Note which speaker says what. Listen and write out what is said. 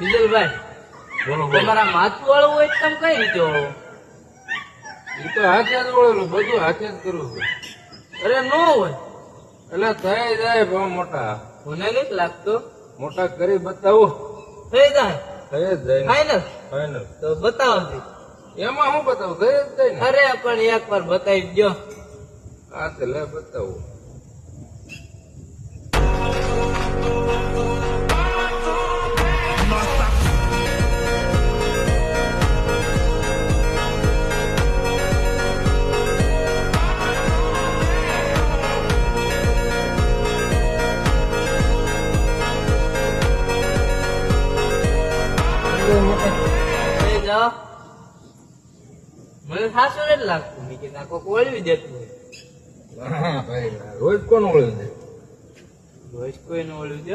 Speaker 1: વિજલભાઈ
Speaker 2: બોલો
Speaker 1: તમારા માથું વાળું હોય તો તમે કઈ રીતે વાળો?
Speaker 2: એ તો હાથે જ વળેલું, બધું હાથે જ કરું છું.
Speaker 1: અરે નો હોય,
Speaker 2: એટલે થઈ જાય બહુ મોટા.
Speaker 1: મને નથી લાગતો.
Speaker 2: મોટા કરી બતાવું.
Speaker 1: થઈ જાય
Speaker 2: થઈ જ જાય ને.
Speaker 1: Final
Speaker 2: final.
Speaker 1: તો બતાવો.
Speaker 2: એમાં હું બતાવું? થઈ જ જાય ને.
Speaker 1: અરે પણ એક વાર બતાવી દો.
Speaker 2: હા તે લે બતાવું.
Speaker 1: થઈ જાઓ. મને સાસુ નથી લાગતું. મેં કીધું આ કોક ઓળવી દેતું હોય.
Speaker 2: હા ભાઈ રોજ કોણ ઓળવી દે?
Speaker 1: રોજ કોઈ ને ઓળવી દે.